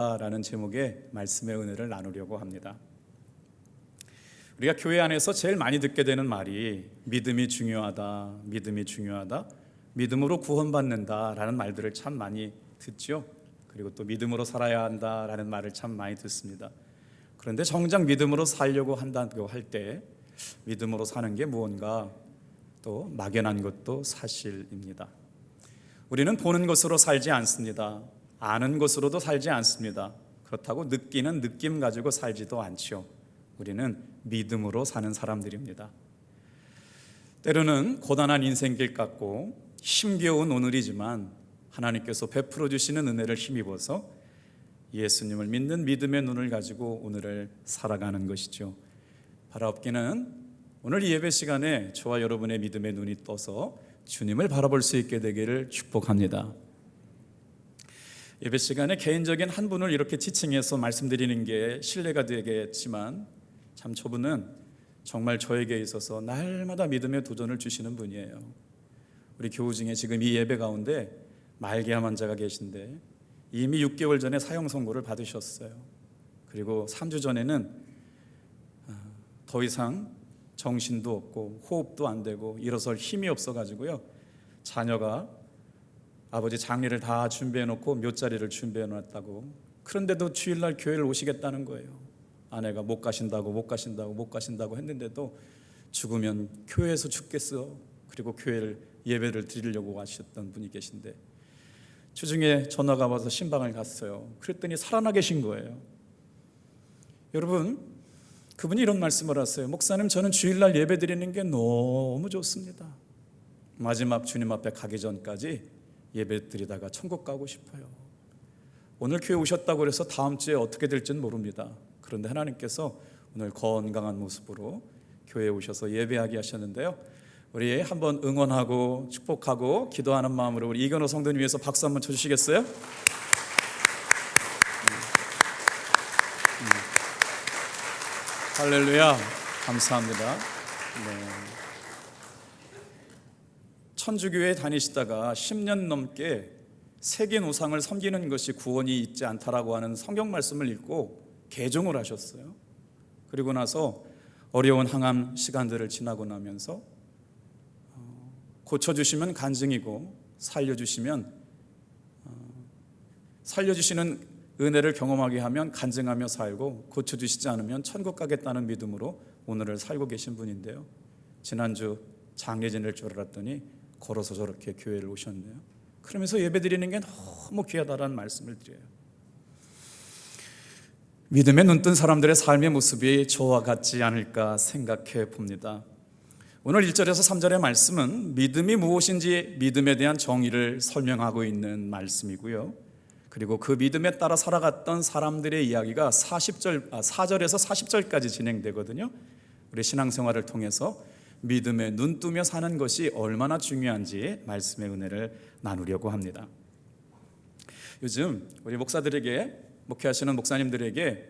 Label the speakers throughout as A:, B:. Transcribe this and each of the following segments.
A: 라는 제목의 말씀의 은혜를 나누려고 합니다. 우리가 교회 안에서 제일 많이 듣게 되는 말이 믿음이 중요하다, 믿음이 중요하다, 믿음으로 구원받는다 라는 말들을 참 많이 듣죠. 그리고 또 믿음으로 살아야 한다 라는 말을 참 많이 듣습니다. 그런데 정작 믿음으로 살려고 한다고 할 때 믿음으로 사는 게 무언가 또 막연한 것도 사실입니다. 우리는 보는 것으로 살지 않습니다. 아는 것으로도 살지 않습니다. 그렇다고 느끼는 느낌 가지고 살지도 않죠. 우리는 믿음으로 사는 사람들입니다. 때로는 고단한 인생길 같고 힘겨운 오늘이지만 하나님께서 베풀어 주시는 은혜를 힘입어서 예수님을 믿는 믿음의 눈을 가지고 오늘을 살아가는 것이죠. 바라옵기는 오늘 이 예배 시간에 저와 여러분의 믿음의 눈이 떠서 주님을 바라볼 수 있게 되기를 축복합니다. 예배 시간에 개인적인 한 분을 이렇게 지칭해서 말씀드리는 게 신뢰가 되겠지만 참 저분은 정말 저에게 있어서 날마다 믿음의 도전을 주시는 분이에요. 우리 교우 중에 지금 이 예배 가운데 말기암 환자가 계신데 이미 6개월 전에 사형 선고를 받으셨어요. 그리고 3주 전에는 더 이상 정신도 없고 호흡도 안 되고 일어설 힘이 없어가지고요, 자녀가 아버지 장례를 다 준비해놓고 묘자리를 준비해놨다고, 그런데도 주일날 교회를 오시겠다는 거예요. 아내가 못 가신다고 했는데도 죽으면 교회에서 죽겠어. 그리고 교회를 예배를 드리려고 하셨던 분이 계신데 주중에 전화가 와서 신방을 갔어요. 그랬더니 살아나 계신 거예요. 여러분, 그분이 이런 말씀을 하세요. 목사님, 저는 주일날 예배 드리는 게 너무 좋습니다. 마지막 주님 앞에 가기 전까지 예배 드리다가 천국 가고 싶어요. 오늘 교회 오셨다고 해서 다음 주에 어떻게 될지는 모릅니다. 그런데 하나님께서 오늘 건강한 모습으로 교회에 오셔서 예배하게 하셨는데요, 우리 한번 응원하고 축복하고 기도하는 마음으로 우리 이건호 성도님 위해서 박수 한번 쳐주시겠어요? 할렐루야, 감사합니다. 천주교에 다니시다가 10년 넘게 세계 우상을 섬기는 것이 구원이 있지 않다라고 하는 성경 말씀을 읽고 개종을 하셨어요. 그리고 나서 어려운 항암 시간들을 지나고 나면서 고쳐주시면 간증이고 살려주시는 은혜를 경험하게 하면 간증하며 살고, 고쳐주시지 않으면 천국 가겠다는 믿음으로 오늘을 살고 계신 분인데요, 지난주 장례 지낼 줄 알았더니 걸어서 저렇게 교회를 오셨네요. 그러면서 예배 드리는 게 너무 귀하다라는 말씀을 드려요. 믿음에 눈뜬 사람들의 삶의 모습이 저와 같지 않을까 생각해 봅니다. 오늘 1절에서 3절의 말씀은 믿음이 무엇인지 믿음에 대한 정의를 설명하고 있는 말씀이고요, 그리고 그 믿음에 따라 살아갔던 사람들의 이야기가 4절에서 40절까지 진행되거든요. 우리 신앙생활을 통해서 믿음에 눈뜨며 사는 것이 얼마나 중요한지 말씀의 은혜를 나누려고 합니다. 요즘 우리 목사들에게, 목회하시는 목사님들에게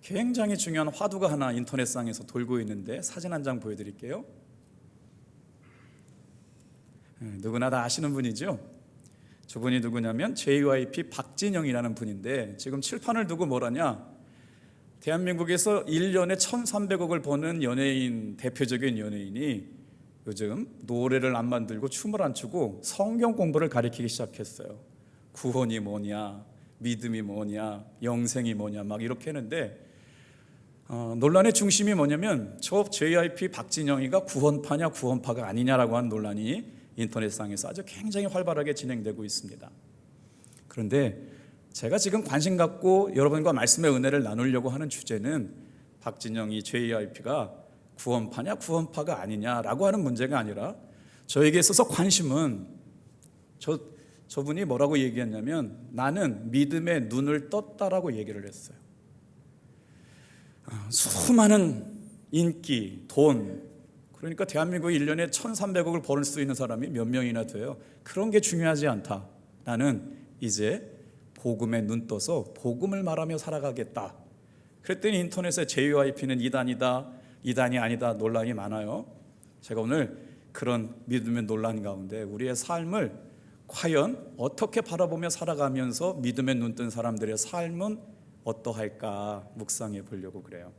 A: 굉장히 중요한 화두가 하나 인터넷상에서 돌고 있는데 사진 한 장 보여드릴게요. 누구나 다 아시는 분이죠. 저분이 누구냐면 JYP 박진영이라는 분인데 지금 칠판을 두고 뭐라냐, 대한민국에서 1년에 1,300억을 버는 연예인, 대표적인 연예인이 요즘 노래를 안 만들고 춤을 안 추고 성경 공부를 가르치기 시작했어요. 구원이 뭐냐, 믿음이 뭐냐, 영생이 뭐냐 막 이렇게 했는데 논란의 중심이 뭐냐면 저 JYP 박진영이가 구원파냐 구원파가 아니냐라고 하는 논란이 인터넷상에서 아주 굉장히 활발하게 진행되고 있습니다. 그런데 제가 지금 관심 갖고 여러분과 말씀의 은혜를 나누려고 하는 주제는 박진영이 JYP가 구원파냐 구원파가 아니냐라고 하는 문제가 아니라, 저에게 있어서 관심은 저분이 뭐라고 얘기했냐면 나는 믿음의 눈을 떴다라고 얘기를 했어요. 수많은 인기, 돈, 그러니까 대한민국 1년에 1,300억을 벌 수 있는 사람이 몇 명이나 돼요. 그런 게 중요하지 않다. 나는 이제 복음에 눈 떠서 복음을 말하며 살아가겠다. 그랬더니 인터넷에 JYP는 이단이다, 이단이 아니다 논란이 많아요. 제가 오늘 그런 믿음의 논란 가운데 우리의 삶을 과연 어떻게 바라보며 살아가면서 믿음에 눈뜬 사람들의 삶은 어떠할까 묵상해 보려고 그래요.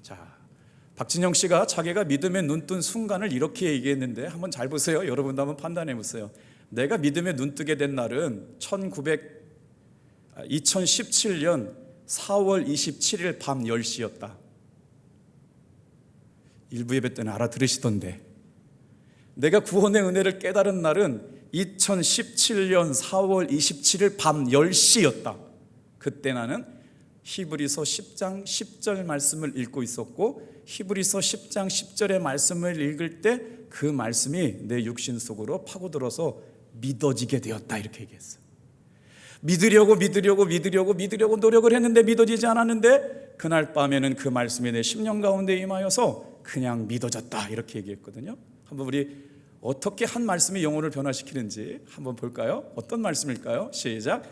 A: 자, 박진영 씨가 자기가 믿음에 눈뜬 순간을 이렇게 얘기했는데 한번 잘 보세요. 여러분도 한번 판단해 보세요. 내가 믿음에 눈뜨게 된 날은 2017년 4월 27일 밤 10시였다. 일부 예배 때는 알아들으시던데, 내가 구원의 은혜를 깨달은 날은 2017년 4월 27일 밤 10시였다. 그때 나는 히브리서 10장 10절 말씀을 읽고 있었고, 히브리서 10장 10절의 말씀을 읽을 때 그 말씀이 내 육신 속으로 파고들어서 믿어지게 되었다, 이렇게 얘기했어요. 믿으려고 노력을 했는데 믿어지지 않았는데, 그날 밤에는 그 말씀이 내 심령 가운데 임하여서 그냥 믿어졌다, 이렇게 얘기했거든요. 한번 우리 어떻게 한 말씀이 영혼을 변화시키는지 한번 볼까요? 어떤 말씀일까요? 시작.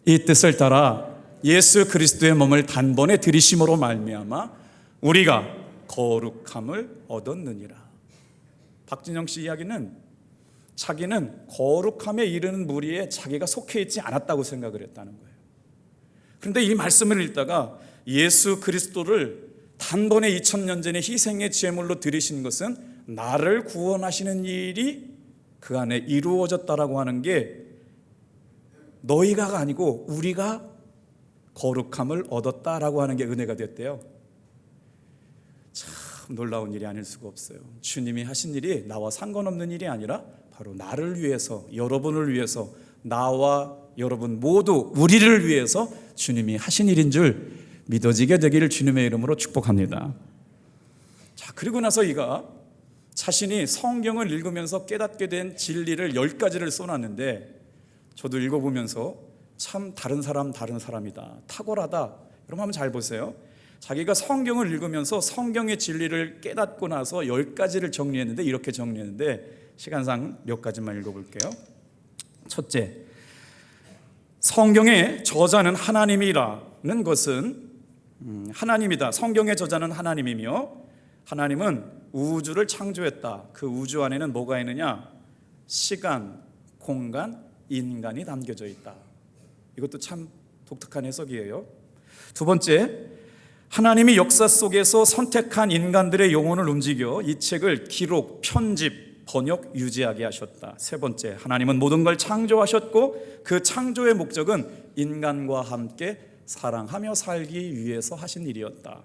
A: 이 뜻을 따라 예수 그리스도의 몸을 단번에 들이심으로 말미암아 우리가 거룩함을 얻었느니라. 박진영 씨 이야기는 자기는 거룩함에 이르는 무리에 자기가 속해 있지 않았다고 생각을 했다는 거예요. 그런데 이 말씀을 읽다가 예수 그리스도를 단번에 2000년 전에 희생의 제물로 드리신 것은 나를 구원하시는 일이 그 안에 이루어졌다라고 하는 게 너희가가 아니고 우리가 거룩함을 얻었다라고 하는 게 은혜가 됐대요. 참 놀라운 일이 아닐 수가 없어요. 주님이 하신 일이 나와 상관없는 일이 아니라 바로 나를 위해서, 여러분을 위해서, 나와 여러분 모두 우리를 위해서 주님이 하신 일인 줄 믿어지게 되기를 주님의 이름으로 축복합니다. 자, 그리고 나서 이가 자신이 성경을 읽으면서 깨닫게 된 진리를 10가지를 써놨는데, 저도 읽어보면서 참 다른 사람이다, 탁월하다. 여러분 한번 잘 보세요. 자기가 성경을 읽으면서 성경의 진리를 깨닫고 나서 10가지를 정리했는데, 이렇게 정리했는데 시간상 몇 가지만 읽어볼게요. 첫째, 성경의 저자는 하나님이라는 것은 하나님이다. 성경의 저자는 하나님이며 하나님은 우주를 창조했다. 그 우주 안에는 뭐가 있느냐? 시간, 공간, 인간이 담겨져 있다. 이것도 참 독특한 해석이에요. 두 번째, 하나님이 역사 속에서 선택한 인간들의 영혼을 움직여 이 책을 기록, 편집, 번역, 유지하게 하셨다. 세 번째, 하나님은 모든 걸 창조하셨고 그 창조의 목적은 인간과 함께 사랑하며 살기 위해서 하신 일이었다.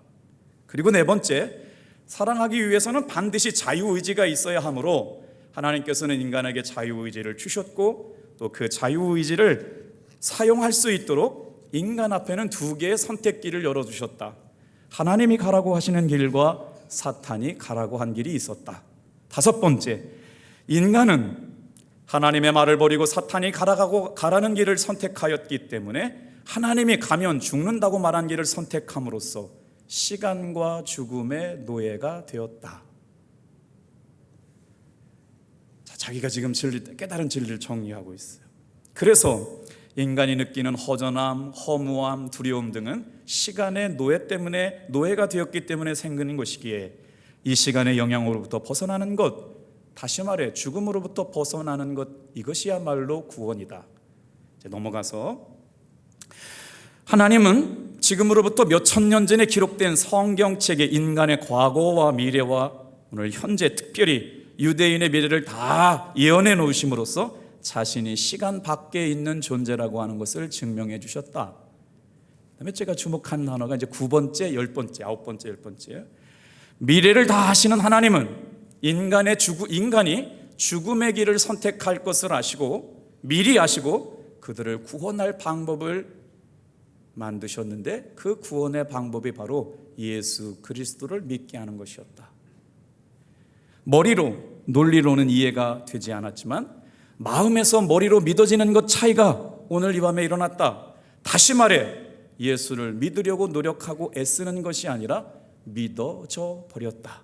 A: 그리고 네 번째, 사랑하기 위해서는 반드시 자유의지가 있어야 하므로 하나님께서는 인간에게 자유의지를 주셨고 또 그 자유의지를 사용할 수 있도록 인간 앞에는 2개의 선택길을 열어주셨다. 하나님이 가라고 하시는 길과 사탄이 가라고 한 길이 있었다. 다섯 번째, 인간은 하나님의 말을 버리고 사탄이 가라는 길을 선택하였기 때문에 하나님이 가면 죽는다고 말한 길을 선택함으로써 시간과 죽음의 노예가 되었다. 자, 자기가 지금 깨달은 진리를 정리하고 있어요. 그래서 인간이 느끼는 허전함, 허무함, 두려움 등은 시간의 노예 때문에, 노예가 되었기 때문에 생기는 것이기에 이 시간의 영향으로부터 벗어나는 것, 다시 말해 죽음으로부터 벗어나는 것, 이것이야말로 구원이다. 이제 넘어가서, 하나님은 지금으로부터 몇 천 년 전에 기록된 성경책에 인간의 과거와 미래와 오늘 현재, 특별히 유대인의 미래를 다 예언해 놓으심으로써 자신이 시간 밖에 있는 존재라고 하는 것을 증명해 주셨다. 그다음에 제가 주목한 단어가 이제 9번째, 10번째, 9번째, 10번째. 미래를 다 아시는 하나님은 인간이 죽음의 길을 선택할 것을 아시고 미리 아시고 그들을 구원할 방법을 만드셨는데, 그 구원의 방법이 바로 예수 그리스도를 믿게 하는 것이었다. 머리로, 논리로는 이해가 되지 않았지만 마음에서 머리로 믿어지는 것 차이가 오늘 이 밤에 일어났다. 다시 말해 예수를 믿으려고 노력하고 애쓰는 것이 아니라 믿어져 버렸다.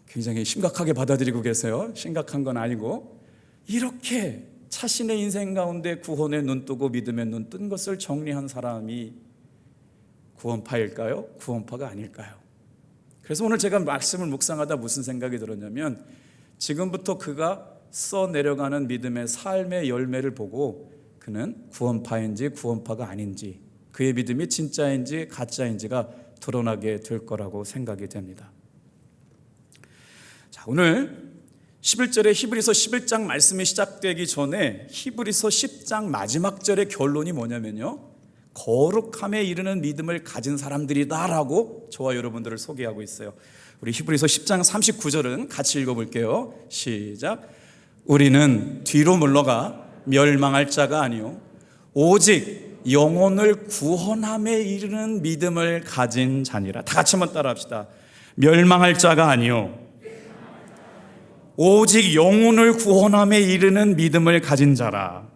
A: 굉장히 심각하게 받아들이고 계세요. 심각한 건 아니고, 이렇게 자신의 인생 가운데 구원에 눈뜨고 믿음에 눈뜬 것을 정리한 사람이 구원파일까요? 구원파가 아닐까요? 그래서 오늘 제가 말씀을 묵상하다 무슨 생각이 들었냐면, 지금부터 그가 써내려가는 믿음의 삶의 열매를 보고 그는 구원파인지 구원파가 아닌지, 그의 믿음이 진짜인지 가짜인지가 드러나게 될 거라고 생각이 됩니다. 자, 오늘 11절에 히브리서 11장 말씀이 시작되기 전에 히브리서 10장 마지막 절의 결론이 뭐냐면요, 거룩함에 이르는 믿음을 가진 사람들이다라고 저와 여러분들을 소개하고 있어요. 우리 히브리서 10장 39절은 같이 읽어볼게요. 시작. 우리는 뒤로 물러가 멸망할 자가 아니요 오직 영혼을 구원함에 이르는 믿음을 가진 자니라. 다 같이 한번 따라합시다. 멸망할 자가 아니요 오직 영혼을 구원함에 이르는 믿음을 가진 자라.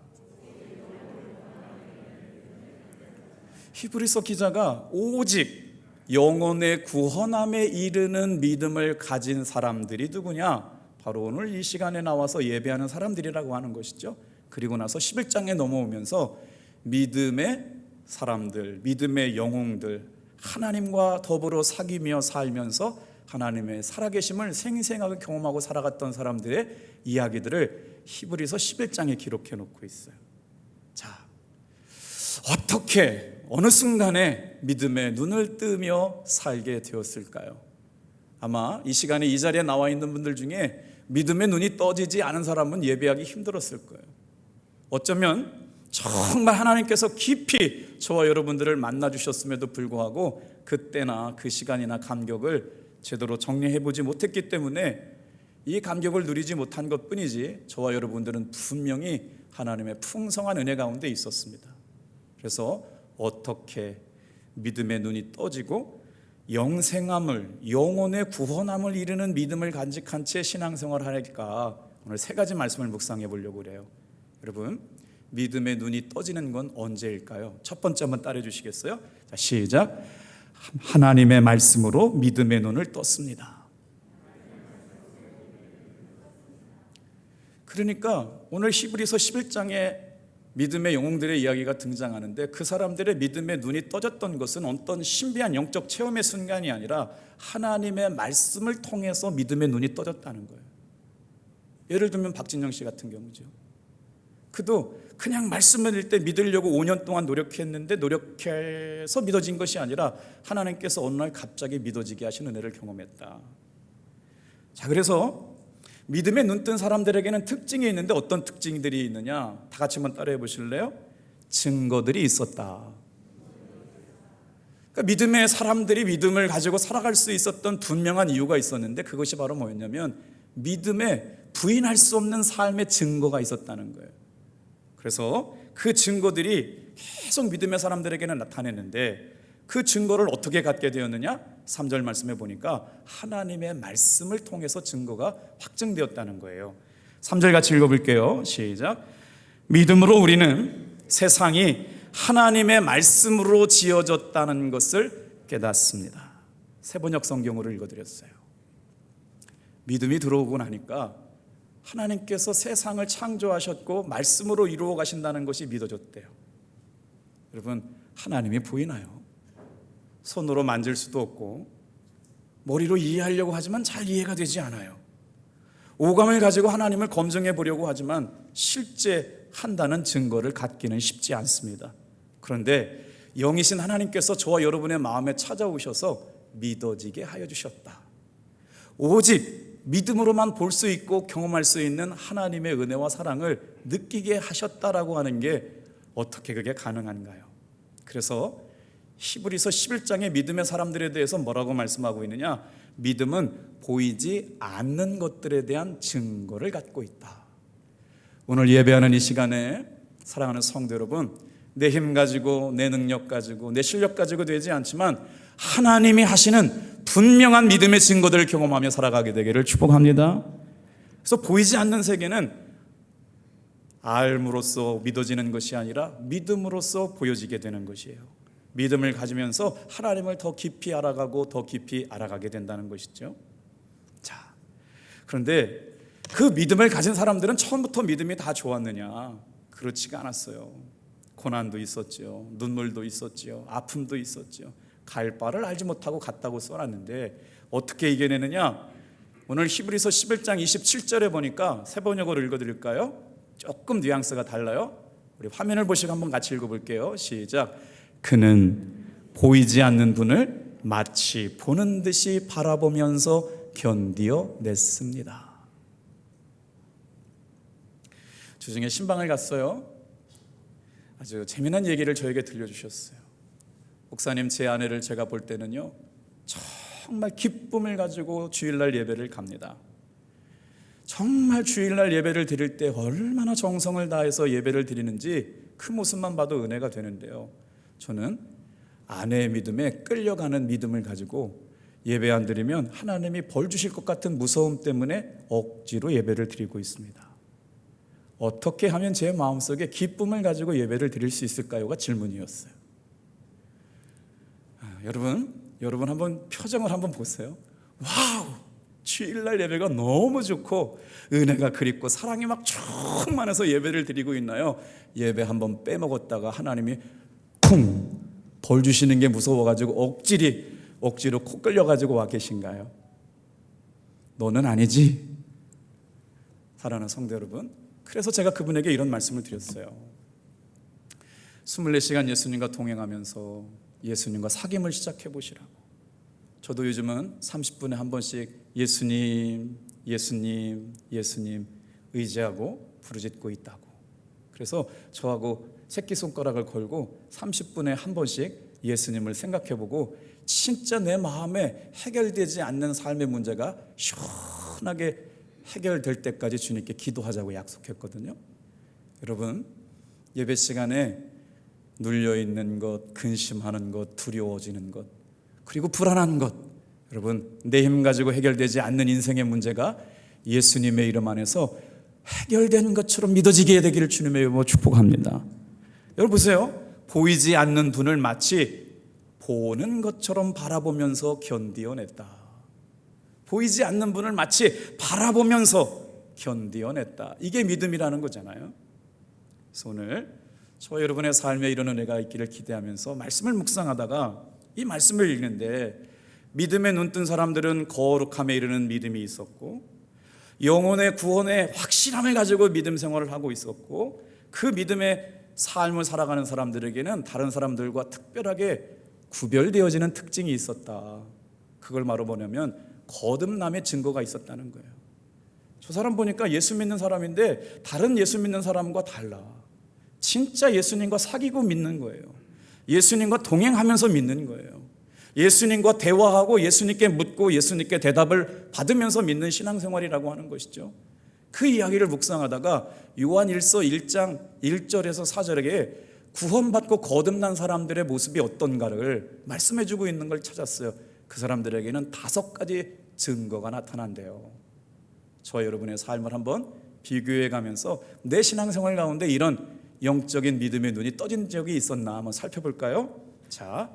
A: 히브리서 기자가 오직 영혼의 구원함에 이르는 믿음을 가진 사람들이 누구냐? 바로 오늘 이 시간에 나와서 예배하는 사람들이라고 하는 것이죠. 그리고 나서 11장에 넘어오면서 믿음의 사람들, 믿음의 영웅들, 하나님과 더불어 사귀며 살면서 하나님의 살아계심을 생생하게 경험하고 살아갔던 사람들의 이야기들을 히브리서 11장에 기록해 놓고 있어요. 자, 어떻게 어느 순간에 믿음의 눈을 뜨며 살게 되었을까요? 아마 이 시간에 이 자리에 나와 있는 분들 중에 믿음의 눈이 떠지지 않은 사람은 예배하기 힘들었을 거예요. 어쩌면 정말 하나님께서 깊이 저와 여러분들을 만나주셨음에도 불구하고 그때나 그 시간이나 감격을 제대로 정리해보지 못했기 때문에 이 감격을 누리지 못한 것뿐이지 저와 여러분들은 분명히 하나님의 풍성한 은혜 가운데 있었습니다. 그래서 어떻게 믿음의 눈이 떠지고 영생함을, 영혼의 구원함을 이루는 믿음을 간직한 채 신앙생활을 할까, 오늘 세 가지 말씀을 묵상해 보려고 그래요. 여러분, 믿음의 눈이 떠지는 건 언제일까요? 첫 번째 한번 따라해 주시겠어요? 자, 시작. 하나님의 말씀으로 믿음의 눈을 떴습니다. 그러니까 오늘 히브리서 11장에 믿음의 영웅들의 이야기가 등장하는데 그 사람들의 믿음의 눈이 떠졌던 것은 어떤 신비한 영적 체험의 순간이 아니라 하나님의 말씀을 통해서 믿음의 눈이 떠졌다는 거예요. 예를 들면 박진영 씨 같은 경우죠. 그도 그냥 말씀을 읽을 때 믿으려고 5년 동안 노력했는데 노력해서 믿어진 것이 아니라 하나님께서 어느 날 갑자기 믿어지게 하신 은혜를 경험했다. 자, 그래서 믿음에 눈 뜬 사람들에게는 특징이 있는데 어떤 특징들이 있느냐? 다 같이 한번 따라해 보실래요? 증거들이 있었다. 그러니까 믿음의 사람들이 믿음을 가지고 살아갈 수 있었던 분명한 이유가 있었는데 그것이 바로 뭐였냐면 믿음에 부인할 수 없는 삶의 증거가 있었다는 거예요. 그래서 그 증거들이 계속 믿음의 사람들에게는 나타냈는데 그 증거를 어떻게 갖게 되었느냐? 3절 말씀해 보니까 하나님의 말씀을 통해서 증거가 확증되었다는 거예요. 3절 같이 읽어볼게요. 시작. 믿음으로 우리는 세상이 하나님의 말씀으로 지어졌다는 것을 깨닫습니다. 세번역 성경으로 읽어드렸어요. 믿음이 들어오고 나니까 하나님께서 세상을 창조하셨고 말씀으로 이루어 가신다는 것이 믿어졌대요. 여러분, 하나님이 보이나요? 손으로 만질 수도 없고 머리로 이해하려고 하지만 잘 이해가 되지 않아요. 오감을 가지고 하나님을 검증해 보려고 하지만 실제 한다는 증거를 갖기는 쉽지 않습니다. 그런데 영이신 하나님께서 저와 여러분의 마음에 찾아오셔서 믿어지게 하여 주셨다. 오직 믿음으로만 볼 수 있고 경험할 수 있는 하나님의 은혜와 사랑을 느끼게 하셨다라고 하는 게 어떻게 그게 가능한가요? 그래서 히브리서 11장의 믿음의 사람들에 대해서 뭐라고 말씀하고 있느냐? 믿음은 보이지 않는 것들에 대한 증거를 갖고 있다. 오늘 예배하는 이 시간에 사랑하는 성도 여러분, 내 힘 가지고 내 능력 가지고 내 실력 가지고 되지 않지만 하나님이 하시는 분명한 믿음의 증거들을 경험하며 살아가게 되기를 축복합니다. 그래서 보이지 않는 세계는 알므로써 믿어지는 것이 아니라 믿음으로써 보여지게 되는 것이에요. 믿음을 가지면서 하나님을 더 깊이 알아가고 더 깊이 알아가게 된다는 것이죠. 자, 그런데 그 믿음을 가진 사람들은 처음부터 믿음이 다 좋았느냐? 그렇지가 않았어요. 고난도 있었죠. 눈물도 있었죠. 아픔도 있었죠. 갈 바를 알지 못하고 갔다고 써놨는데 어떻게 이겨내느냐? 오늘 히브리서 11장 27절에 보니까 세 번역으로 읽어드릴까요? 조금 뉘앙스가 달라요. 우리 화면을 보시고 한번 같이 읽어볼게요. 시작. 그는 보이지 않는 분을 마치 보는 듯이 바라보면서 견디어냈습니다. 주중에 신방을 갔어요. 아주 재미난 얘기를 저에게 들려주셨어요. 목사님, 제 아내를 제가 볼 때는요, 정말 기쁨을 가지고 주일날 예배를 갑니다. 정말 주일날 예배를 드릴 때 얼마나 정성을 다해서 예배를 드리는지 그 모습만 봐도 은혜가 되는데요, 저는 아내의 믿음에 끌려가는 믿음을 가지고 예배 안 드리면 하나님이 벌 주실 것 같은 무서움 때문에 억지로 예배를 드리고 있습니다. 어떻게 하면 제 마음속에 기쁨을 가지고 예배를 드릴 수 있을까요가 질문이었어요. 여러분 한번 표정을 한번 보세요. 와우! 주일날 예배가 너무 좋고 은혜가 그립고 사랑이 막 충만해서 예배를 드리고 있나요? 예배 한번 빼먹었다가 하나님이 쿵! 벌 주시는 게 무서워가지고 억지로 코 끌려가지고 와 계신가요? 너는 아니지? 사랑하는 성도 여러분, 그래서 제가 그분에게 이런 말씀을 드렸어요. 24시간 예수님과 동행하면서 예수님과 사귐을 시작해 보시라고. 저도 요즘은 30분에 한 번씩 예수님, 예수님, 예수님 의지하고 부르짖고 있다고. 그래서 저하고 새끼손가락을 걸고 30분에 한 번씩 예수님을 생각해 보고 진짜 내 마음에 해결되지 않는 삶의 문제가 시원하게 해결될 때까지 주님께 기도하자고 약속했거든요. 여러분, 예배 시간에 눌려있는 것, 근심하는 것, 두려워지는 것, 그리고 불안한 것, 여러분, 내 힘 가지고 해결되지 않는 인생의 문제가 예수님의 이름 안에서 해결되는 것처럼 믿어지게 되기를 주님의 이름으로 축복합니다. 여러분 보세요. 보이지 않는 분을 마치 보는 것처럼 바라보면서 견디어냈다. 보이지 않는 분을 마치 바라보면서 견디어냈다. 이게 믿음이라는 거잖아요. 그래서 오늘 저와 여러분의 삶에 이런 은혜가 있기를 기대하면서 말씀을 묵상하다가 이 말씀을 읽는데, 믿음에 눈뜬 사람들은 거룩함에 이르는 믿음이 있었고 영혼의 구원의 확실함을 가지고 믿음 생활을 하고 있었고, 그 믿음의 삶을 살아가는 사람들에게는 다른 사람들과 특별하게 구별되어지는 특징이 있었다. 그걸 바로 뭐냐면 거듭남의 증거가 있었다는 거예요. 저 사람 보니까 예수 믿는 사람인데 다른 예수 믿는 사람과 달라. 진짜 예수님과 사귀고 믿는 거예요. 예수님과 동행하면서 믿는 거예요. 예수님과 대화하고 예수님께 묻고 예수님께 대답을 받으면서 믿는 신앙생활이라고 하는 것이죠. 그 이야기를 묵상하다가 요한일서 1장 1절에서 4절에 구원받고 거듭난 사람들의 모습이 어떤가를 말씀해주고 있는 걸 찾았어요. 그 사람들에게는 5가지 증거가 나타난대요. 저와 여러분의 삶을 한번 비교해 가면서 내 신앙생활 가운데 이런 영적인 믿음의 눈이 떠진 적이 있었나 한번 살펴볼까요? 자,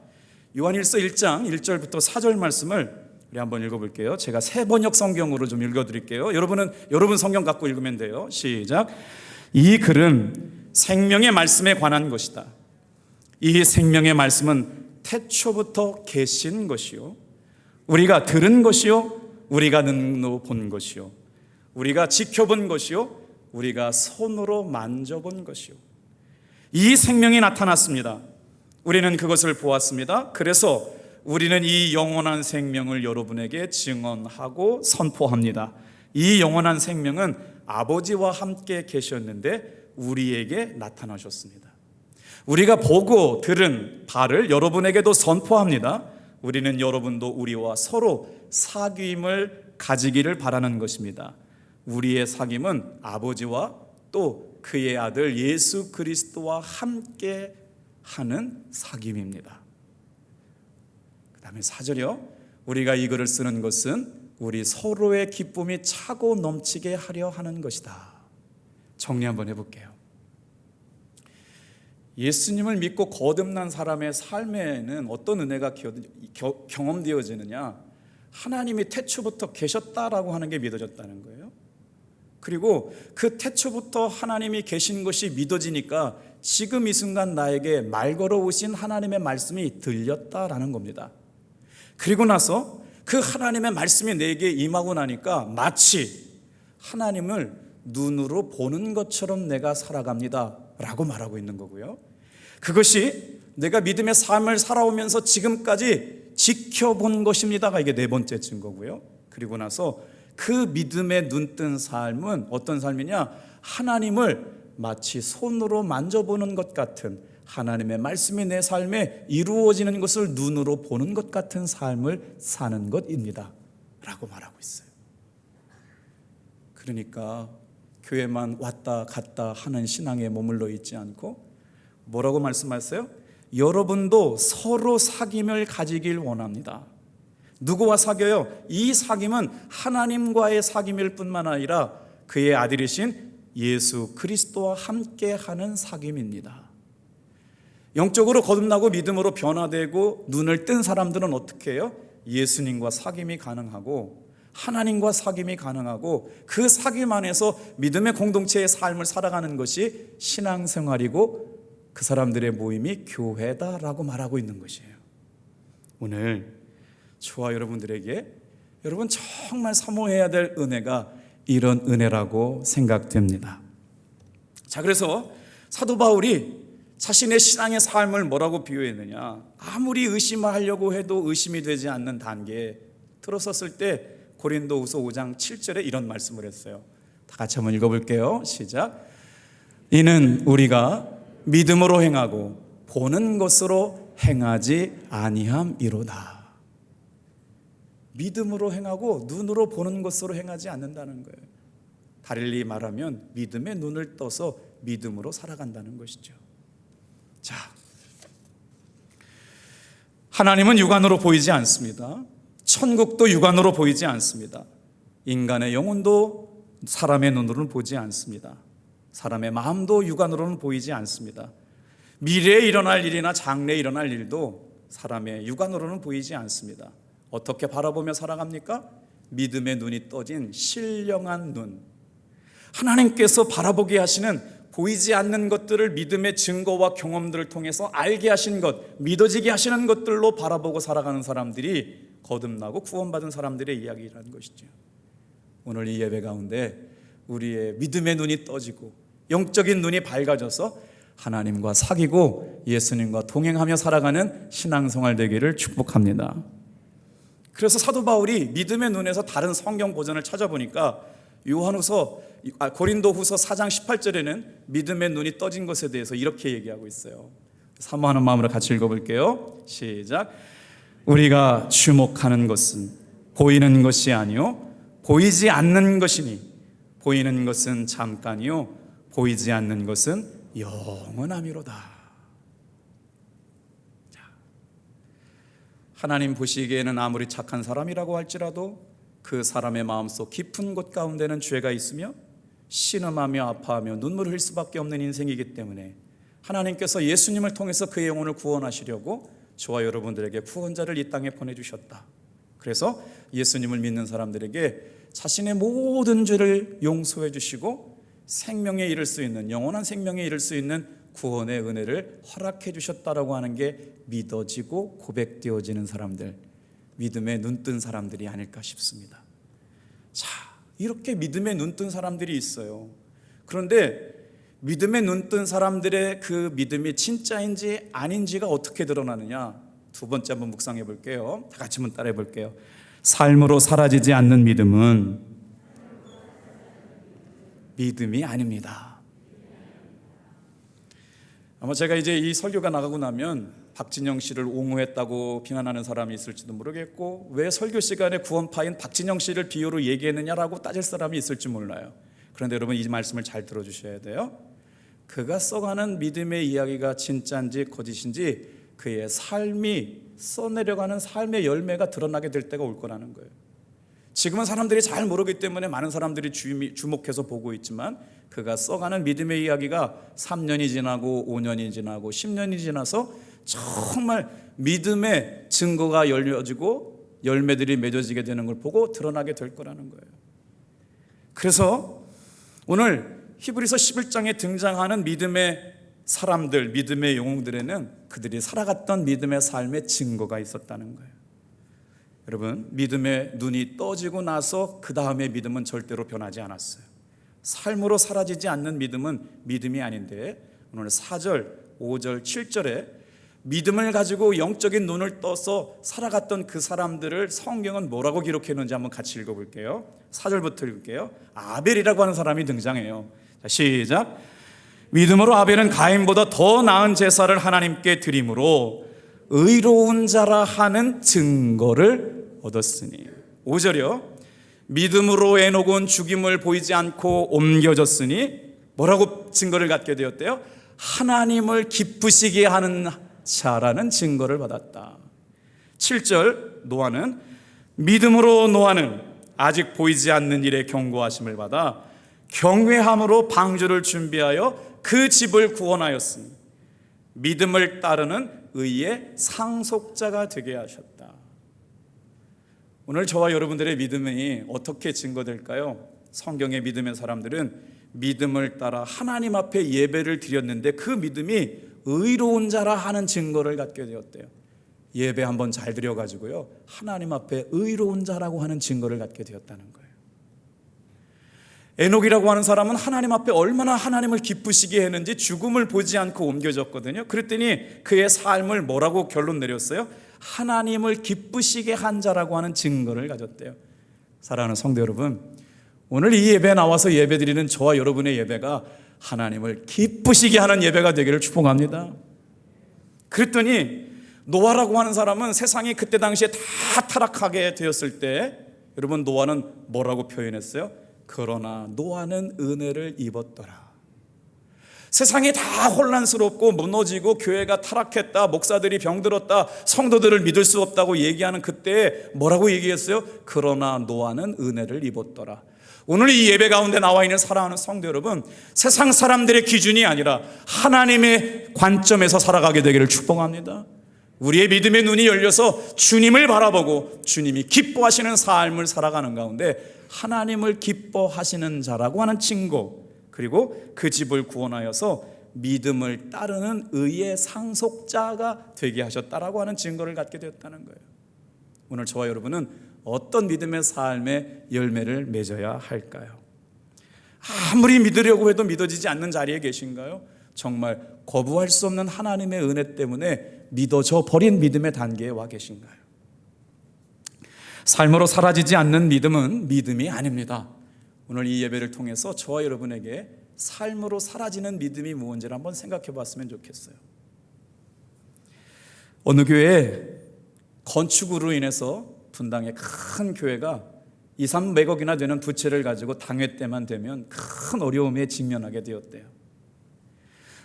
A: 요한일서 1장 1절부터 4절 말씀을 우리 한번 읽어볼게요. 제가 새 번역 성경으로 좀 읽어드릴게요. 여러분 성경 갖고 읽으면 돼요. 시작. 이 글은 생명의 말씀에 관한 것이다. 이 생명의 말씀은 태초부터 계신 것이요, 우리가 들은 것이요, 우리가 눈으로 본 것이요, 우리가 지켜본 것이요, 우리가 손으로 만져본 것이요. 이 생명이 나타났습니다. 우리는 그것을 보았습니다. 그래서 우리는 이 영원한 생명을 여러분에게 증언하고 선포합니다. 이 영원한 생명은 아버지와 함께 계셨는데 우리에게 나타나셨습니다. 우리가 보고 들은 바를 여러분에게도 선포합니다. 우리는 여러분도 우리와 서로 사귐을 가지기를 바라는 것입니다. 우리의 사귐은 아버지와 또 그의 아들 예수 그리스도와 함께 하는 사귐입니다. 그 다음에 4절이요. 우리가 이 글을 쓰는 것은 우리 서로의 기쁨이 차고 넘치게 하려 하는 것이다. 정리 한번 해볼게요. 예수님을 믿고 거듭난 사람의 삶에는 어떤 은혜가 경험되어지느냐? 하나님이 태초부터 계셨다라고 하는 게 믿어졌다는 거예요. 그리고 그 태초부터 하나님이 계신 것이 믿어지니까 지금 이 순간 나에게 말 걸어오신 하나님의 말씀이 들렸다라는 겁니다. 그리고 나서 그 하나님의 말씀이 내게 임하고 나니까 마치 하나님을 눈으로 보는 것처럼 내가 살아갑니다. 라고 말하고 있는 거고요. 그것이 내가 믿음의 삶을 살아오면서 지금까지 지켜본 것입니다가 이게 네 번째 증거고요. 그리고 나서 그 믿음의 눈뜬 삶은 어떤 삶이냐? 하나님을 마치 손으로 만져보는 것 같은, 하나님의 말씀이 내 삶에 이루어지는 것을 눈으로 보는 것 같은 삶을 사는 것입니다 라고 말하고 있어요. 그러니까 교회만 왔다 갔다 하는 신앙에 머물러 있지 않고 뭐라고 말씀하셨어요? 여러분도 서로 사귐을 가지길 원합니다. 누구와 사귀어요? 이 사귐은 하나님과의 사귐일 뿐만 아니라 그의 아들이신 예수 그리스도와 함께하는 사귐입니다. 영적으로 거듭나고 믿음으로 변화되고 눈을 뜬 사람들은 어떻게 해요? 예수님과 사귐이 가능하고 하나님과 사귐이 가능하고 그 사귐 안에서 믿음의 공동체의 삶을 살아가는 것이 신앙생활이고 그 사람들의 모임이 교회다라고 말하고 있는 것이에요. 오늘 저와 여러분들에게 여러분 정말 사모해야 될 은혜가 이런 은혜라고 생각됩니다. 자, 그래서 사도 바울이 자신의 신앙의 삶을 뭐라고 비유했느냐? 아무리 의심을 하려고 해도 의심이 되지 않는 단계에 들어섰을 때 고린도후서 5장 7절에 이런 말씀을 했어요. 다 같이 한번 읽어볼게요. 시작. 이는 우리가 믿음으로 행하고 보는 것으로 행하지 아니함이로다. 믿음으로 행하고 눈으로 보는 것으로 행하지 않는다는 거예요. 달리 말하면 믿음의 눈을 떠서 믿음으로 살아간다는 것이죠. 자, 하나님은 육안으로 보이지 않습니다. 천국도 육안으로 보이지 않습니다. 인간의 영혼도 사람의 눈으로는 보지 않습니다. 사람의 마음도 육안으로는 보이지 않습니다. 미래에 일어날 일이나 장래에 일어날 일도 사람의 육안으로는 보이지 않습니다. 어떻게 바라보며 살아갑니까? 믿음의 눈이 떠진 신령한 눈, 하나님께서 바라보게 하시는 보이지 않는 것들을 믿음의 증거와 경험들을 통해서 알게 하신 것, 믿어지게 하시는 것들로 바라보고 살아가는 사람들이 거듭나고 구원받은 사람들의 이야기라는 것이죠. 오늘 이 예배 가운데 우리의 믿음의 눈이 떠지고 영적인 눈이 밝아져서 하나님과 사귀고 예수님과 동행하며 살아가는 신앙생활 되기를 축복합니다. 그래서 사도 바울이 믿음의 눈에서 다른 성경 버전을 찾아보니까 고린도후서 4장 18절에는 믿음의 눈이 떠진 것에 대해서 이렇게 얘기하고 있어요. 사모하는 마음으로 같이 읽어볼게요. 시작. 우리가 주목하는 것은 보이는 것이 아니요 보이지 않는 것이니 보이는 것은 잠깐이요 보이지 않는 것은 영원함이로다. 하나님 보시기에는 아무리 착한 사람이라고 할지라도 그 사람의 마음속 깊은 곳 가운데는 죄가 있으며 신음하며 아파하며 눈물을 흘릴 수밖에 없는 인생이기 때문에 하나님께서 예수님을 통해서 그의 영혼을 구원하시려고 저와 여러분들에게 구원자를 이 땅에 보내주셨다. 그래서 예수님을 믿는 사람들에게 자신의 모든 죄를 용서해 주시고 생명에 이를 수 있는, 영원한 생명에 이를 수 있는 구원의 은혜를 허락해 주셨다라고 하는 게 믿어지고 고백되어지는 사람들, 믿음에 눈뜬 사람들이 아닐까 싶습니다. 자, 이렇게 믿음에 눈뜬 사람들이 있어요. 그런데 믿음에 눈뜬 사람들의 그 믿음이 진짜인지 아닌지가 어떻게 드러나느냐? 두 번째 한번 묵상해 볼게요. 다 같이 한번 따라해 볼게요. 삶으로 사라지지 않는 믿음은 믿음이 아닙니다. 아마 제가 이제 이 설교가 나가고 나면 박진영 씨를 옹호했다고 비난하는 사람이 있을지도 모르겠고, 왜 설교 시간에 구원파인 박진영 씨를 비유로 얘기했느냐라고 따질 사람이 있을지 몰라요. 그런데 여러분 이 말씀을 잘 들어주셔야 돼요. 그가 써가는 믿음의 이야기가 진짜인지 거짓인지 그의 삶이 써내려가는 삶의 열매가 드러나게 될 때가 올 거라는 거예요. 지금은 사람들이 잘 모르기 때문에 많은 사람들이 주목해서 보고 있지만 그가 써가는 믿음의 이야기가 3년이 지나고 5년이 지나고 10년이 지나서 정말 믿음의 증거가 열려지고 열매들이 맺어지게 되는 걸 보고 드러나게 될 거라는 거예요. 그래서 오늘 히브리서 11장에 등장하는 믿음의 사람들, 믿음의 영웅들에는 그들이 살아갔던 믿음의 삶의 증거가 있었다는 거예요. 여러분, 믿음의 눈이 떠지고 나서 그 다음에 믿음은 절대로 변하지 않았어요. 삶으로 사라지지 않는 믿음은 믿음이 아닌데 오늘 4절, 5절, 7절에 믿음을 가지고 영적인 눈을 떠서 살아갔던 그 사람들을 성경은 뭐라고 기록했는지 한번 같이 읽어볼게요. 4절부터 읽을게요. 아벨이라고 하는 사람이 등장해요. 자, 시작. 믿음으로 아벨은 가인보다 더 나은 제사를 하나님께 드림으로 의로운 자라 하는 증거를 얻었으니. 5절이요. 믿음으로 에녹은 죽임을 보이지 않고 옮겨졌으니 뭐라고 증거를 갖게 되었대요? 하나님을 기쁘시게 하는 자라는 증거를 받았다. 7절 노아는 믿음으로 노아는 아직 보이지 않는 일에 경고하심을 받아 경외함으로 방주를 준비하여 그 집을 구원하였으니 믿음을 따르는 의의 상속자가 되게 하셨다. 오늘 저와 여러분들의 믿음이 어떻게 증거될까요? 성경의 믿음의 사람들은 믿음을 따라 하나님 앞에 예배를 드렸는데 그 믿음이 의로운 자라 하는 증거를 갖게 되었대요. 예배 한번 잘 드려가지고요, 하나님 앞에 의로운 자라고 하는 증거를 갖게 되었다는 거예요. 에녹이라고 하는 사람은 하나님 앞에 얼마나 하나님을 기쁘시게 했는지 죽음을 보지 않고 옮겨졌거든요. 그랬더니 그의 삶을 뭐라고 결론 내렸어요? 하나님을 기쁘시게 한 자라고 하는 증거를 가졌대요. 사랑하는 성도 여러분, 오늘 이 예배에 나와서 예배드리는 저와 여러분의 예배가 하나님을 기쁘시게 하는 예배가 되기를 축복합니다. 그랬더니 노아라고 하는 사람은 세상이 그때 당시에 다 타락하게 되었을 때 여러분, 노아는 뭐라고 표현했어요? 그러나 노아는 은혜를 입었더라. 세상이 다 혼란스럽고 무너지고 교회가 타락했다, 목사들이 병들었다, 성도들을 믿을 수 없다고 얘기하는 그때 뭐라고 얘기했어요? 그러나 노아는 은혜를 입었더라. 오늘 이 예배 가운데 나와 있는 사랑하는 성도 여러분, 세상 사람들의 기준이 아니라 하나님의 관점에서 살아가게 되기를 축복합니다. 우리의 믿음의 눈이 열려서 주님을 바라보고 주님이 기뻐하시는 삶을 살아가는 가운데 하나님을 기뻐하시는 자라고 하는 증거, 그리고 그 집을 구원하여서 믿음을 따르는 의의 상속자가 되게 하셨다라고 하는 증거를 갖게 되었다는 거예요. 오늘 저와 여러분은 어떤 믿음의 삶의 열매를 맺어야 할까요? 아무리 믿으려고 해도 믿어지지 않는 자리에 계신가요? 정말 거부할 수 없는 하나님의 은혜 때문에 믿어져 버린 믿음의 단계에 와 계신가요? 삶으로 사라지지 않는 믿음은 믿음이 아닙니다. 오늘 이 예배를 통해서 저와 여러분에게 삶으로 사라지는 믿음이 무엇인지를 한번 생각해 봤으면 좋겠어요. 어느 교회에 건축으로 인해서 분당의 큰 교회가 2, 300억이나 되는 부채를 가지고 당회 때만 되면 큰 어려움에 직면하게 되었대요.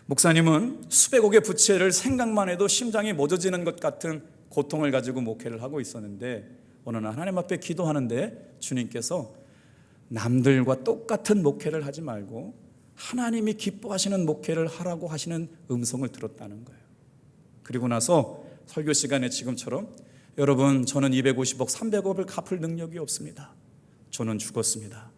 A: 목사님은 수백억의 부채를 생각만 해도 심장이 멎어지는 것 같은 고통을 가지고 목회를 하고 있었는데 어느 날 하나님 앞에 기도하는데 주님께서 남들과 똑같은 목회를 하지 말고 하나님이 기뻐하시는 목회를 하라고 하시는 음성을 들었다는 거예요. 그리고 나서 설교 시간에 지금처럼 여러분, 저는 250억, 300억을 갚을 능력이 없습니다. 저는 죽었습니다.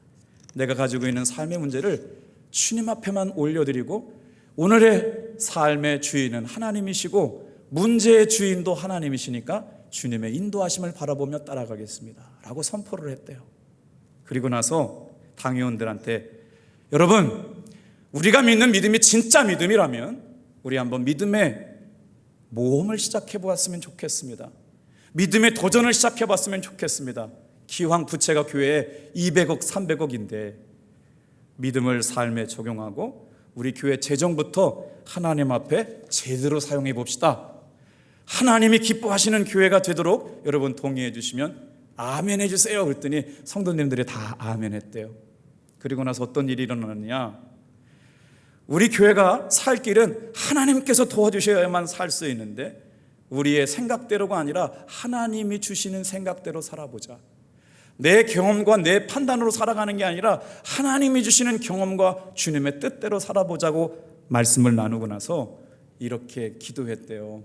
A: 내가 가지고 있는 삶의 문제를 주님 앞에만 올려드리고 오늘의 삶의 주인은 하나님이시고 문제의 주인도 하나님이시니까 주님의 인도하심을 바라보며 따라가겠습니다 라고 선포를 했대요. 그리고 나서 당회원들한테 여러분, 우리가 믿는 믿음이 진짜 믿음이라면 우리 한번 믿음의 모험을 시작해 보았으면 좋겠습니다. 믿음의 도전을 시작해 봤으면 좋겠습니다. 기왕 부채가 교회에 200억, 300억인데 믿음을 삶에 적용하고 우리 교회 재정부터 하나님 앞에 제대로 사용해 봅시다. 하나님이 기뻐하시는 교회가 되도록 여러분 동의해 주시면 아멘 해주세요. 그랬더니 성도님들이 다 아멘 했대요. 그리고 나서 어떤 일이 일어났느냐, 우리 교회가 살 길은 하나님께서 도와주셔야만 살 수 있는데 우리의 생각대로가 아니라 하나님이 주시는 생각대로 살아보자. 내 경험과 내 판단으로 살아가는 게 아니라 하나님이 주시는 경험과 주님의 뜻대로 살아보자고 말씀을 나누고 나서 이렇게 기도했대요.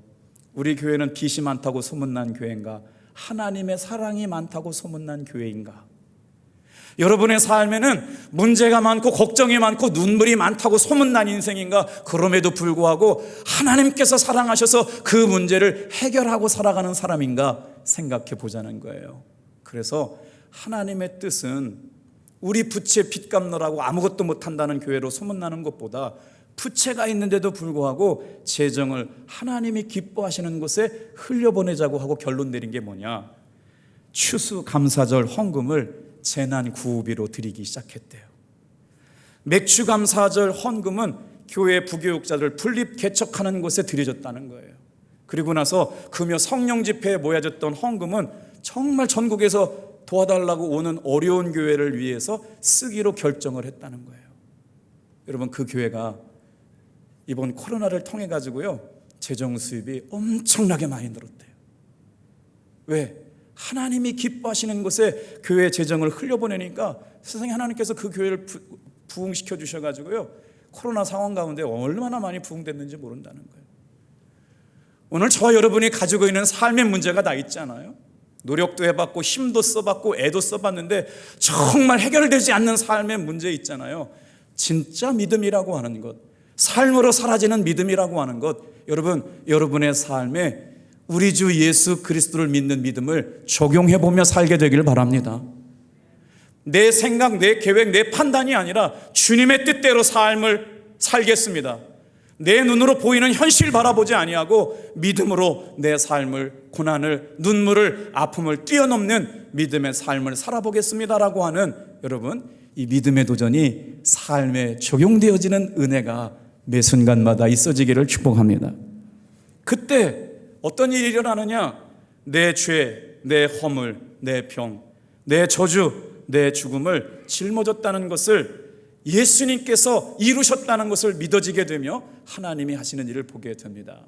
A: 우리 교회는 빚이 많다고 소문난 교회인가? 하나님의 사랑이 많다고 소문난 교회인가? 여러분의 삶에는 문제가 많고 걱정이 많고 눈물이 많다고 소문난 인생인가? 그럼에도 불구하고 하나님께서 사랑하셔서 그 문제를 해결하고 살아가는 사람인가 생각해 보자는 거예요. 그래서 하나님의 뜻은 우리 부채 빚 갚느라고 아무것도 못한다는 교회로 소문나는 것보다 부채가 있는데도 불구하고 재정을 하나님이 기뻐하시는 곳에 흘려보내자고 하고 결론 내린 게 뭐냐? 추수감사절 헌금을 재난구호비로 드리기 시작했대요. 맥추감사절 헌금은 교회 부교육자들 분립 개척하는 곳에 드려졌다는 거예요. 그리고 나서 금요 성령 집회에 모여졌던 헌금은 정말 전국에서 도와달라고 오는 어려운 교회를 위해서 쓰기로 결정을 했다는 거예요. 여러분, 그 교회가 이번 코로나를 통해 가지고요 재정 수입이 엄청나게 많이 늘었대요. 왜? 하나님이 기뻐하시는 곳에 교회 재정을 흘려보내니까 세상에 하나님께서 그 교회를 부흥시켜 주셔가지고요 코로나 상황 가운데 얼마나 많이 부흥됐는지 모른다는 거예요. 오늘 저와 여러분이 가지고 있는 삶의 문제가 다 있잖아요. 노력도 해봤고 힘도 써봤고 애도 써봤는데 정말 해결되지 않는 삶의 문제 있잖아요. 진짜 믿음이라고 하는 것, 삶으로 사라지는 믿음이라고 하는 것, 여러분의 삶에 우리 주 예수 그리스도를 믿는 믿음을 적용해보며 살게 되기를 바랍니다. 내 생각, 내 계획, 내 판단이 아니라 주님의 뜻대로 삶을 살겠습니다. 내 눈으로 보이는 현실 바라보지 아니하고 믿음으로 내 삶을, 고난을, 눈물을, 아픔을 뛰어넘는 믿음의 삶을 살아보겠습니다라고 하는 여러분, 이 믿음의 도전이 삶에 적용되어지는 은혜가 매 순간마다 있어지기를 축복합니다. 그때 어떤 일이 일어나느냐? 내 죄, 내 허물, 내 병, 내 저주, 내 죽음을 짊어졌다는 것을 예수님께서 이루셨다는 것을 믿어지게 되며 하나님이 하시는 일을 보게 됩니다.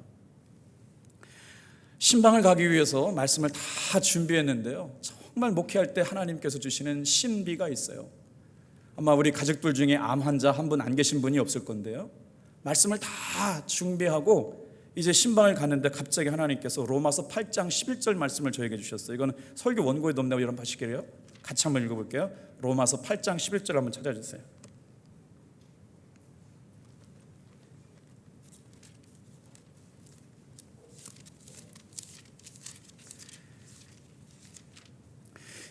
A: 신방을 가기 위해서 말씀을 다 준비했는데요, 정말 목회할 때 하나님께서 주시는 신비가 있어요. 아마 우리 가족들 중에 암 환자 한 분 안 계신 분이 없을 건데요, 말씀을 다 준비하고 이제 신방을 갔는데 갑자기 하나님께서 로마서 8장 11절 말씀을 저에게 주셨어요. 이거는 설교 원고에 없나요? 여러분 보시게요. 같이 한번 읽어볼게요. 로마서 8장 11절 한번 찾아주세요.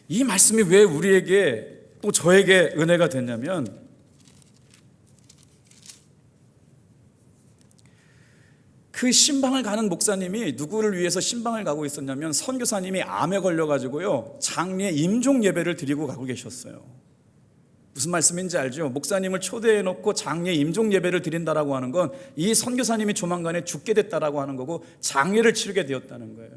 A: 이 말씀이 왜 우리에게 또 저에게 은혜가 됐냐면, 그 신방을 가는 목사님이 누구를 위해서 신방을 가고 있었냐면 선교사님이 암에 걸려가지고요 장례 임종 예배를 드리고 가고 계셨어요. 무슨 말씀인지 알죠? 목사님을 초대해놓고 장례 임종 예배를 드린다라고 하는 건 이 선교사님이 조만간에 죽게 됐다라고 하는 거고 장례를 치르게 되었다는 거예요.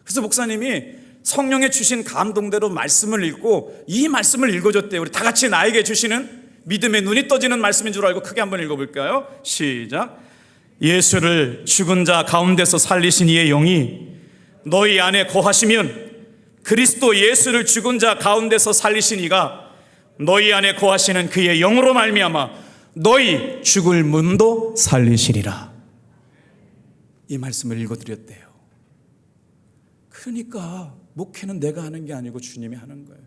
A: 그래서 목사님이 성령에 주신 감동대로 말씀을 읽고 이 말씀을 읽어줬대요. 우리 다 같이 나에게 주시는 믿음의 눈이 떠지는 말씀인 줄 알고 크게 한번 읽어볼까요? 시작. 예수를 죽은 자 가운데서 살리신 이의 영이 너희 안에 거하시면 그리스도 예수를 죽은 자 가운데서 살리신 이가 너희 안에 거하시는 그의 영으로 말미암아 너희 죽을 몸도 살리시리라. 이 말씀을 읽어드렸대요. 그러니까 목회는 내가 하는 게 아니고 주님이 하는 거예요.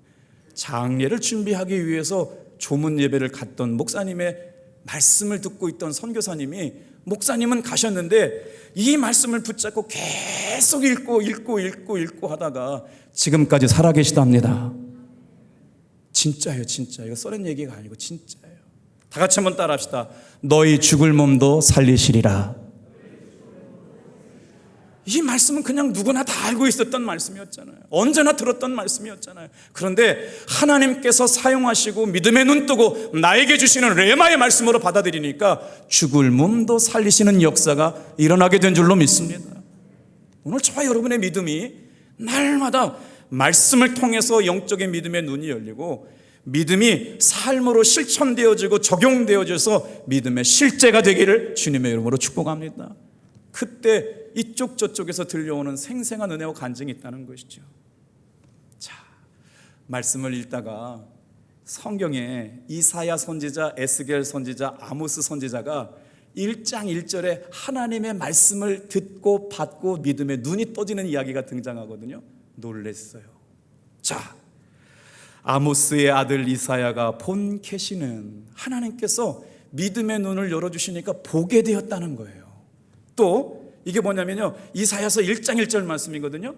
A: 장례를 준비하기 위해서 조문 예배를 갔던 목사님의 말씀을 듣고 있던 선교사님이, 목사님은 가셨는데 이 말씀을 붙잡고 계속 읽고 하다가 지금까지 살아계시답니다. 진짜예요, 진짜. 이거 써낸 얘기가 아니고 진짜예요. 다 같이 한번 따라합시다. 너희 죽을 몸도 살리시리라. 이 말씀은 그냥 누구나 다 알고 있었던 말씀이었잖아요. 언제나 들었던 말씀이었잖아요. 그런데 하나님께서 사용하시고 믿음의 눈 뜨고 나에게 주시는 레마의 말씀으로 받아들이니까 죽을 몸도 살리시는 역사가 일어나게 된 줄로 믿습니다. 오늘 저와 여러분의 믿음이 날마다 말씀을 통해서 영적인 믿음의 눈이 열리고 믿음이 삶으로 실천되어지고 적용되어져서 믿음의 실제가 되기를 주님의 이름으로 축복합니다. 그때 이쪽 저쪽에서 들려오는 생생한 은혜와 간증이 있다는 것이죠. 자, 말씀을 읽다가 성경에 이사야 선지자, 에스겔 선지자, 아모스 선지자가 1장 1절에 하나님의 말씀을 듣고 받고 믿음의 눈이 떠지는 이야기가 등장하거든요. 놀랬어요. 자, 아모스의 아들 이사야가 본 계시는 하나님께서 믿음의 눈을 열어주시니까 보게 되었다는 거예요. 또 이게 뭐냐면요, 이사야서 1장 1절 말씀이거든요.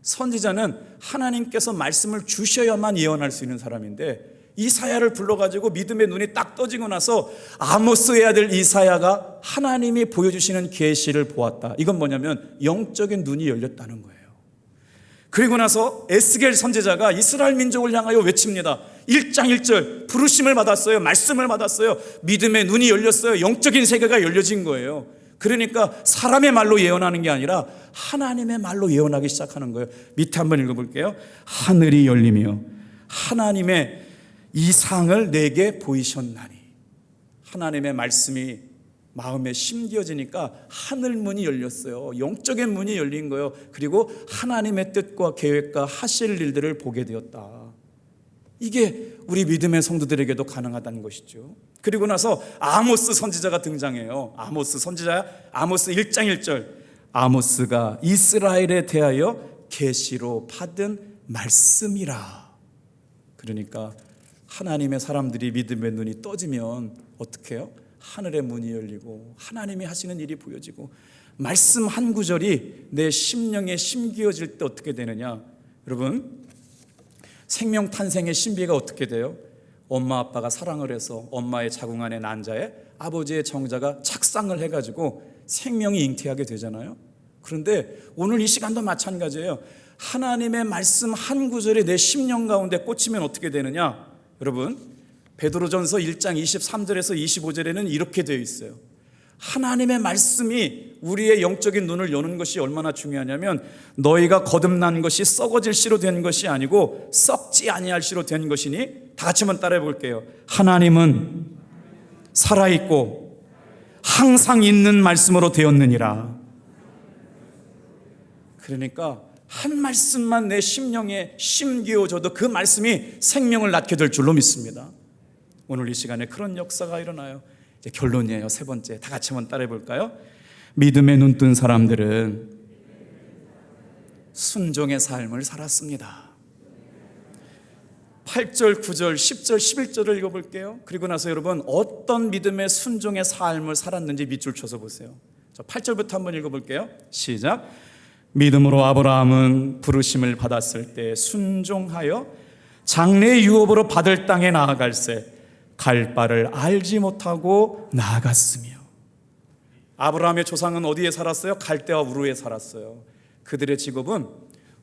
A: 선지자는 하나님께서 말씀을 주셔야만 예언할 수 있는 사람인데 이사야를 불러가지고 믿음의 눈이 딱 떠지고 나서 아모스의 아들 이사야가 하나님이 보여주시는 계시를 보았다. 이건 뭐냐면 영적인 눈이 열렸다는 거예요. 그리고 나서 에스겔 선지자가 이스라엘 민족을 향하여 외칩니다. 1장 1절 부르심을 받았어요. 말씀을 받았어요. 믿음의 눈이 열렸어요. 영적인 세계가 열려진 거예요. 그러니까 사람의 말로 예언하는 게 아니라 하나님의 말로 예언하기 시작하는 거예요. 밑에 한번 읽어볼게요. 하늘이 열리며 하나님의 이상을 내게 보이셨나니. 하나님의 말씀이 마음에 심겨지니까 하늘 문이 열렸어요. 영적인 문이 열린 거예요. 그리고 하나님의 뜻과 계획과 하실 일들을 보게 되었다. 이게 우리 믿음의 성도들에게도 가능하다는 것이죠. 그리고 나서 아모스 선지자가 등장해요. 아모스 선지자, 아모스 1장 1절. 아모스가 이스라엘에 대하여 계시로 받은 말씀이라. 그러니까 하나님의 사람들이 믿음의 눈이 떠지면 어떻게 해요? 하늘의 문이 열리고 하나님이 하시는 일이 보여지고 말씀 한 구절이 내 심령에 심기어질 때 어떻게 되느냐? 여러분, 생명 탄생의 신비가 어떻게 돼요? 엄마 아빠가 사랑을 해서 엄마의 자궁 안에 난 자에 아버지의 정자가 착상을 해가지고 생명이 잉태하게 되잖아요. 그런데 오늘 이 시간도 마찬가지예요. 하나님의 말씀 한 구절이 내 심령 가운데 꽂히면 어떻게 되느냐? 여러분, 베드로전서 1장 23절에서 25절에는 이렇게 되어 있어요. 하나님의 말씀이 우리의 영적인 눈을 여는 것이 얼마나 중요하냐면 너희가 거듭난 것이 썩어질 씨로 된 것이 아니고 썩지 아니할 씨로 된 것이니, 다 같이 한번 따라해 볼게요. 하나님은 살아있고 항상 있는 말씀으로 되었느니라. 그러니까 한 말씀만 내 심령에 심기어져도 그 말씀이 생명을 낳게 될 줄로 믿습니다. 오늘 이 시간에 그런 역사가 일어나요. 이제 결론이에요. 세 번째, 다 같이 한번 따라해 볼까요? 믿음에 눈뜬 사람들은 순종의 삶을 살았습니다. 8절, 9절, 10절, 11절을 읽어볼게요. 그리고 나서 여러분 어떤 믿음의 순종의 삶을 살았는지 밑줄 쳐서 보세요. 8절부터 한번 읽어볼게요. 시작. 믿음으로 아브라함은 부르심을 받았을 때 순종하여 장래의 유업으로 받을 땅에 나아갈새 갈 바를 알지 못하고 나아갔으며. 아브라함의 조상은 어디에 살았어요? 갈대와 우르에 살았어요. 그들의 직업은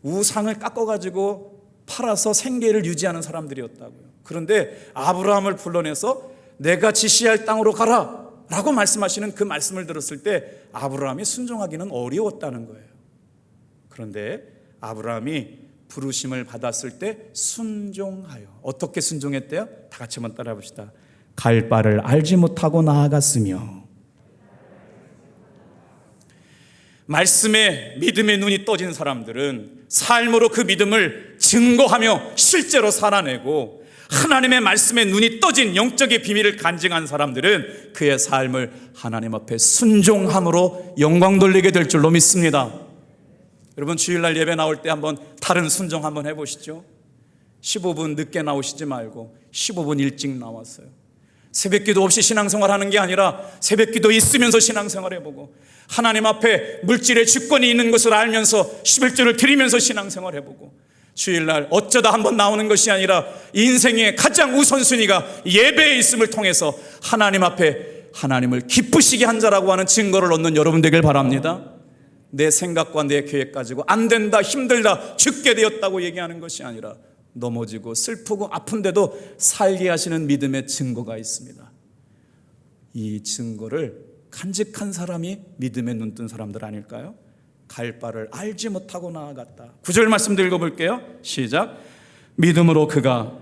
A: 우상을 깎아가지고 팔아서 생계를 유지하는 사람들이었다고요. 그런데 아브라함을 불러내서 내가 지시할 땅으로 가라 라고 말씀하시는 그 말씀을 들었을 때 아브라함이 순종하기는 어려웠다는 거예요. 그런데 아브라함이 부르심을 받았을 때 순종하여, 어떻게 순종했대요? 다 같이 한번 따라해 봅시다. 갈 바를 알지 못하고 나아갔으며. 말씀에 믿음의 눈이 떠진 사람들은 삶으로 그 믿음을 증거하며 실제로 살아내고, 하나님의 말씀에 눈이 떠진 영적의 비밀을 간증한 사람들은 그의 삶을 하나님 앞에 순종함으로 영광 돌리게 될 줄로 믿습니다. 여러분, 주일날 예배 나올 때 한번 다른 순종 한번 해보시죠. 15분 늦게 나오시지 말고 15분 일찍 나왔어요. 새벽기도 없이 신앙생활 하는 게 아니라 새벽기도 있으면서 신앙생활 해보고, 하나님 앞에 물질의 주권이 있는 것을 알면서 11조를 드리면서 신앙생활 해보고, 주일날 어쩌다 한번 나오는 것이 아니라 인생의 가장 우선순위가 예배에 있음을 통해서 하나님 앞에 하나님을 기쁘시게 한 자라고 하는 증거를 얻는 여러분 되길 바랍니다. 내 생각과 내 계획 가지고 안 된다, 힘들다, 죽게 되었다고 얘기하는 것이 아니라 넘어지고 슬프고 아픈데도 살게 하시는 믿음의 증거가 있습니다. 이 증거를 간직한 사람이 믿음에 눈뜬 사람들 아닐까요? 갈 바를 알지 못하고 나아갔다. 9절 말씀도 읽어볼게요. 시작. 믿음으로 그가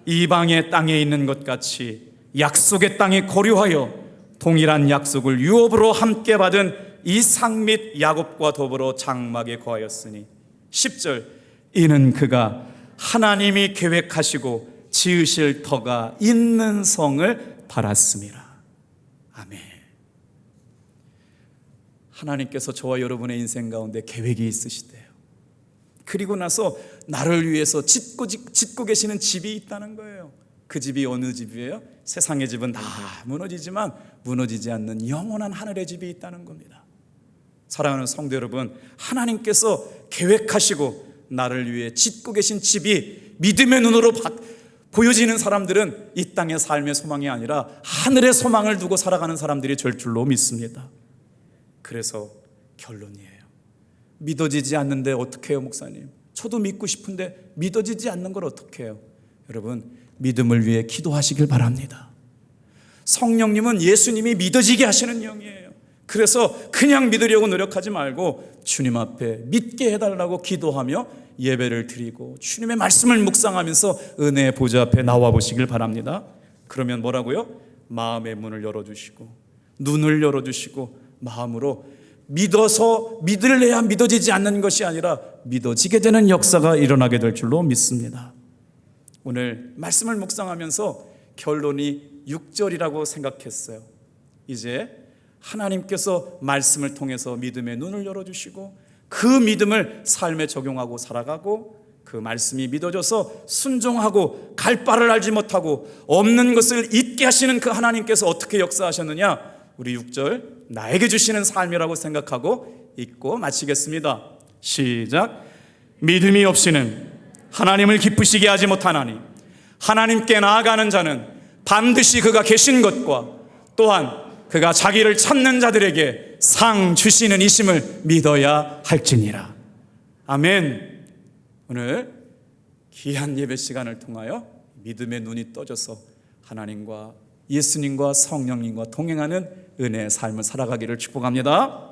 A: 이방의 땅에 있는 것 같이 약속의 땅에 거류하여 동일한 약속을 유업으로 함께 받은 이삭 및 야곱과 더불어 장막에 거하였으니. 10절. 이는 그가 하나님이 계획하시고 지으실 터가 있는 성을 바랐습니다. 아멘. 하나님께서 저와 여러분의 인생 가운데 계획이 있으시대요. 그리고 나서 나를 위해서 짓고 계시는 집이 있다는 거예요. 그 집이 어느 집이에요? 세상의 집은 다 무너지지만 무너지지 않는 영원한 하늘의 집이 있다는 겁니다. 사랑하는 성도 여러분, 하나님께서 계획하시고 나를 위해 짓고 계신 집이 믿음의 눈으로 보여지는 사람들은 이 땅의 삶의 소망이 아니라 하늘의 소망을 두고 살아가는 사람들이 될 줄로 믿습니다. 그래서 결론이에요. 믿어지지 않는데 어떻게 해요, 목사님? 저도 믿고 싶은데 믿어지지 않는 걸 어떻게 해요? 여러분, 믿음을 위해 기도하시길 바랍니다. 성령님은 예수님이 믿어지게 하시는 영이에요. 그래서 그냥 믿으려고 노력하지 말고 주님 앞에 믿게 해달라고 기도하며 예배를 드리고 주님의 말씀을 묵상하면서 은혜의 보좌 앞에 나와 보시길 바랍니다. 그러면 뭐라고요? 마음의 문을 열어주시고 눈을 열어주시고 마음으로 믿어서 믿을래야 믿어지지 않는 것이 아니라 믿어지게 되는 역사가 일어나게 될 줄로 믿습니다. 오늘 말씀을 묵상하면서 결론이 6절이라고 생각했어요. 이제 하나님께서 말씀을 통해서 믿음의 눈을 열어주시고 그 믿음을 삶에 적용하고 살아가고 그 말씀이 믿어져서 순종하고 갈 바를 알지 못하고 없는 것을 잊게 하시는 그 하나님께서 어떻게 역사하셨느냐? 우리 6절 나에게 주시는 삶이라고 생각하고 읽고 마치겠습니다. 시작. 믿음이 없이는 하나님을 기쁘시게 하지 못하나니 하나님께 나아가는 자는 반드시 그가 계신 것과 또한 그가 자기를 찾는 자들에게 상 주시는 이심을 믿어야 할지니라. 아멘. 오늘 귀한 예배 시간을 통하여 믿음의 눈이 떠져서 하나님과 예수님과 성령님과 동행하는 은혜의 삶을 살아가기를 축복합니다.